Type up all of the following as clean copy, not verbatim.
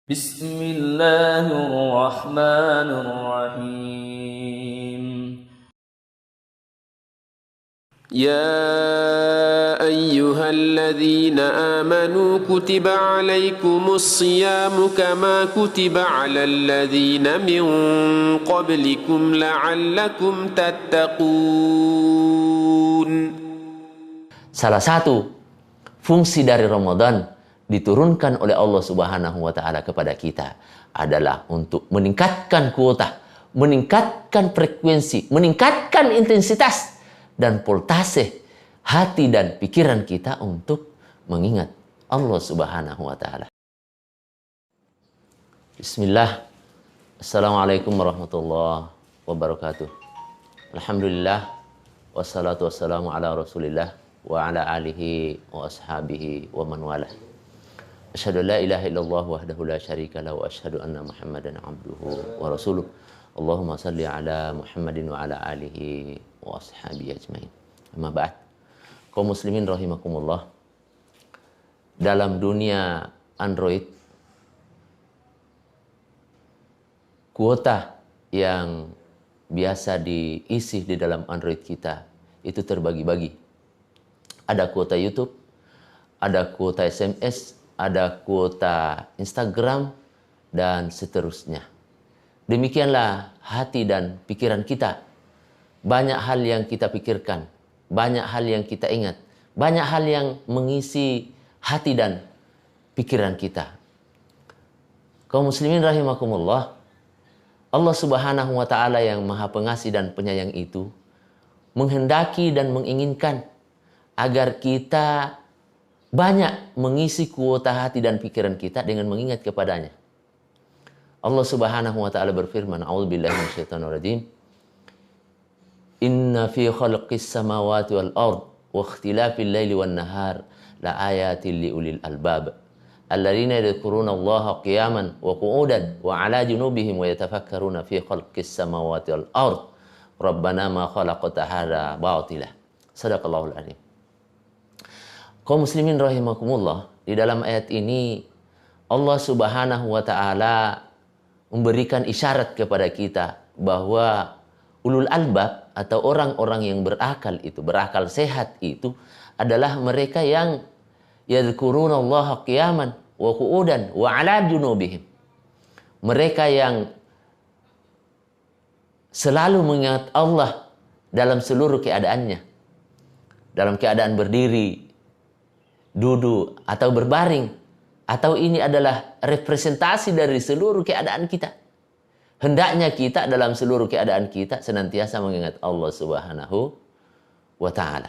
Bismillahirrahmanirrahim. يا أيها الذين آمنوا كتب عليكم الصيام كما كتب على الذين من قبلكم لعلكم تتقون. Salah satu fungsi dari Ramadan diturunkan oleh Allah Subhanahu wa taala kepada kita adalah untuk meningkatkan kuota, meningkatkan frekuensi, meningkatkan intensitas dan voltase hati dan pikiran kita untuk mengingat Allah Subhanahu wa taala. Bismillah. Assalamualaikum warahmatullahi wabarakatuh. Alhamdulillah wassalatu wassalamu ala Rasulillah wa ala alihi wa ashabihi wa man wala. Asyhadu la ilaha illallah wahdahu la syarika lahu wa asyhadu anna Muhammadan abduhu wa rasuluh. Allahumma salli ala Muhammadin wa ala alihi wa ashabihi ajmain. Amma ba'd. Kaum muslimin rahimakumullah. Dalam dunia Android, kuota yang biasa diisi di dalam Android kita itu terbagi-bagi. Ada kuota YouTube, ada kuota SMS, ada kuota Instagram, dan seterusnya. Demikianlah hati dan pikiran kita. Banyak hal yang kita pikirkan, banyak hal yang kita ingat, banyak hal yang mengisi hati dan pikiran kita. Kaum muslimin rahimakumullah, Allah Subhanahu wa taala yang Maha Pengasih dan Penyayang itu menghendaki dan menginginkan agar kita banyak mengisi kuota hati dan pikiran kita dengan mengingat kepadanya. Allah Subhanahu wa taala berfirman, A'udzubillahi minasyaitonir rajim. Inna fi khalqis samawati wal ard wa ikhtilafil laili wan nahar la ayatin liulil albab. Alladzina yadhkuruna Allaha qiyaman wa qu'udan wa 'ala junubihim wa yatafakkaruna fi khalqis samawati wal ard. Rabbana ma khalaqta hadza batila. Shadaqallahul azim. Kaum muslimin rahimakumullah, di dalam ayat ini Allah Subhanahu wa taala memberikan isyarat kepada kita bahwa ulul albab atau orang-orang yang berakal itu, berakal sehat itu adalah mereka yang yadhkurunallaha qiyaman wa qu'udan wa 'ala junubihim. Mereka yang selalu mengingat Allah dalam seluruh keadaannya. Dalam keadaan berdiri, duduk, atau berbaring, atau ini adalah representasi dari seluruh keadaan kita. Hendaknya kita dalam seluruh keadaan kita senantiasa mengingat Allah Subhanahu wa taala.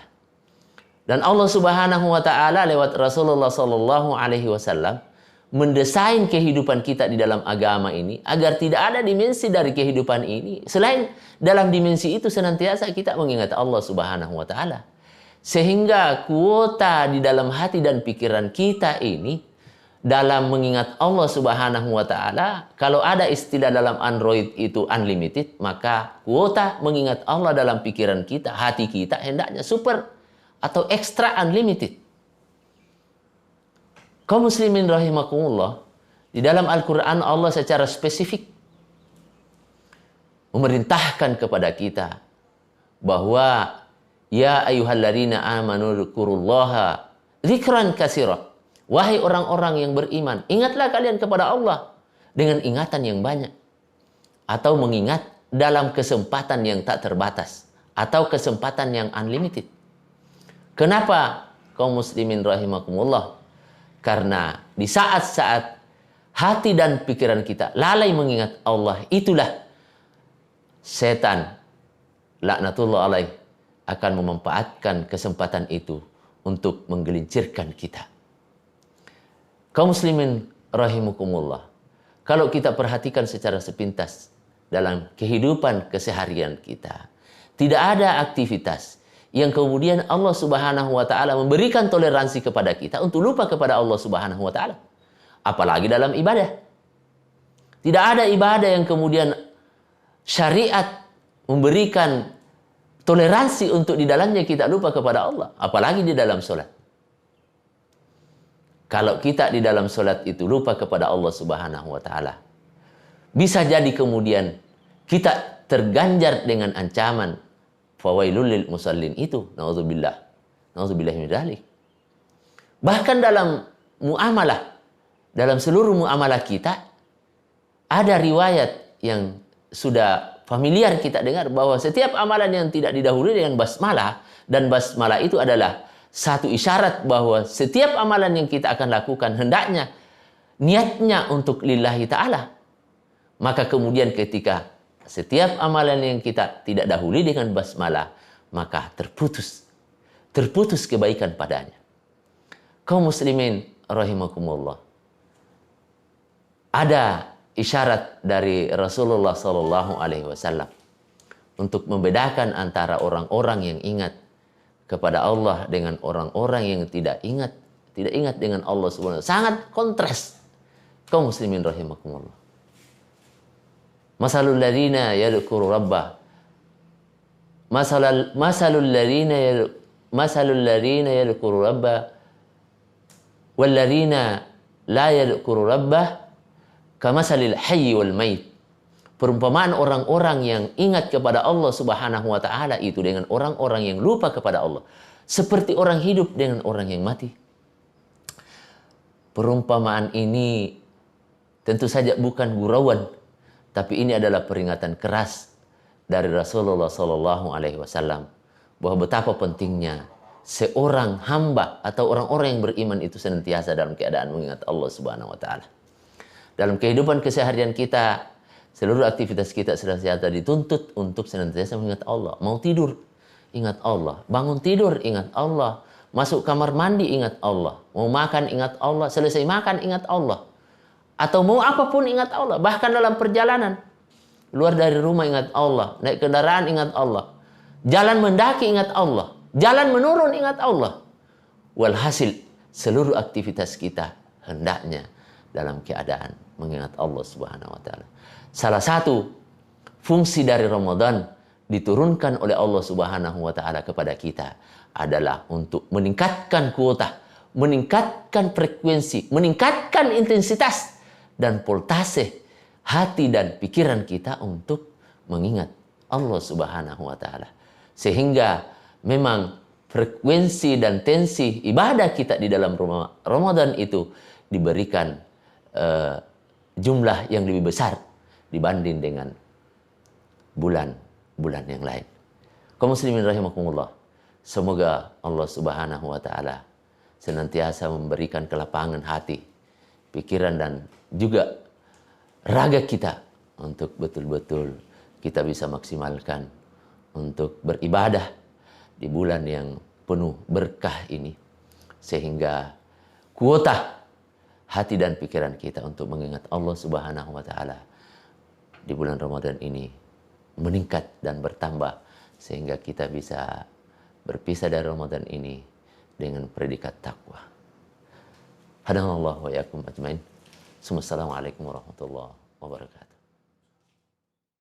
Dan Allah Subhanahu wa taala lewat Rasulullah sallallahu alaihi wasallam mendesain kehidupan kita di dalam agama ini agar tidak ada dimensi dari kehidupan ini selain dalam dimensi itu senantiasa kita mengingat Allah Subhanahu wa taala. Sehingga kuota di dalam hati dan pikiran kita ini dalam mengingat Allah Subhanahu wa taala, kalau ada istilah dalam Android itu unlimited, maka kuota mengingat Allah dalam pikiran kita, hati kita hendaknya super atau extra unlimited. Kaum muslimin rahimakumullah, di dalam Al-Qur'an Allah secara spesifik memerintahkan kepada kita bahwa ya ayyuhalladzina amanu dzkurullaha dzikran katsira. Wahai orang-orang yang beriman, ingatlah kalian kepada Allah dengan ingatan yang banyak. Atau mengingat dalam kesempatan yang tak terbatas. Atau kesempatan yang unlimited. Kenapa kaum muslimin rahimakumullah? Karena di saat-saat hati dan pikiran kita lalai mengingat Allah, itulah setan laknatullah alaih akan memanfaatkan kesempatan itu untuk menggelincirkan kita. Kaum muslimin rahimakumullah, kalau kita perhatikan secara sepintas dalam kehidupan keseharian kita, tidak ada aktivitas yang kemudian Allah Subhanahu wa taala memberikan toleransi kepada kita untuk lupa kepada Allah Subhanahu wa taala. Apalagi dalam ibadah. Tidak ada ibadah yang kemudian syariat memberikan toleransi untuk di dalamnya kita lupa kepada Allah, apalagi di dalam sholat. Kalau kita di dalam sholat itu lupa kepada Allah Subhanahu wa Ta'ala, bisa jadi kemudian kita terganjar dengan ancaman fawailul lil musallin itu. Nauzubillah. Nauzubillah min dzalik. Bahkan dalam muamalah, dalam seluruh muamalah kita, ada riwayat yang sudah familiar kita dengar bahwa setiap amalan yang tidak didahului dengan basmalah, dan basmalah itu adalah satu isyarat bahwa setiap amalan yang kita akan lakukan hendaknya niatnya untuk lillahi ta'ala. Maka kemudian ketika setiap amalan yang kita tidak dahului dengan basmalah, maka terputus kebaikan padanya. Kaum muslimin rahimakumullah. Ada isyarat dari Rasulullah sallallahu alaihi wasallam untuk membedakan antara orang-orang yang ingat kepada Allah dengan orang-orang yang tidak ingat dengan Allah Subhanahu wa ta'ala. Sangat kontras. Kaum muslimin rahimakumullah. Masalul ladzina yadhkuru rabbah. Masalul ladzina yadhkuru rabbah wal ladzina la yadhkuru rabbah kamasalil hayy wal mait. Perumpamaan orang-orang yang ingat kepada Allah Subhanahu wa ta'ala itu dengan orang-orang yang lupa kepada Allah, seperti orang hidup dengan orang yang mati. Perumpamaan ini tentu saja bukan gurauan, tapi ini adalah peringatan keras dari Rasulullah sallallahu alaihi wasallam bahwa betapa pentingnya seorang hamba atau orang-orang yang beriman itu senantiasa dalam keadaan mengingat Allah Subhanahu wa ta'ala. Dalam kehidupan keseharian kita, seluruh aktivitas kita senantiasa dituntut untuk senantiasa mengingat Allah. Mau tidur, ingat Allah. Bangun tidur, ingat Allah. Masuk kamar mandi, ingat Allah. Mau makan, ingat Allah. Selesai makan, ingat Allah. Atau mau apapun, ingat Allah. Bahkan dalam perjalanan. Keluar dari rumah, ingat Allah. Naik kendaraan, ingat Allah. Jalan mendaki, ingat Allah. Jalan menurun, ingat Allah. Walhasil, seluruh aktivitas kita hendaknya dalam keadaan mengingat Allah Subhanahu wa ta'ala. Salah satu fungsi dari Ramadan diturunkan oleh Allah Subhanahu wa ta'ala kepada kita adalah untuk meningkatkan kuota, meningkatkan frekuensi, meningkatkan intensitas dan voltase hati dan pikiran kita untuk mengingat Allah Subhanahu wa ta'ala. Sehingga memang frekuensi dan tensi ibadah kita di dalam Ramadan itu diberikan jumlah yang lebih besar dibanding dengan bulan-bulan yang lain. Kaum muslimin rahimakumullah. Semoga Allah Subhanahu wa ta'ala senantiasa memberikan kelapangan hati, pikiran dan juga raga kita untuk betul-betul kita bisa maksimalkan untuk beribadah di bulan yang penuh berkah ini, sehingga kuota hati dan pikiran kita untuk mengingat Allah Subhanahu wa ta'ala di bulan Ramadan ini meningkat dan bertambah, sehingga kita bisa berpisah dari Ramadan ini dengan predikat takwa. Hadanallahu wa iyyakum ajmain. Assalamualaikum warahmatullahi wabarakatuh.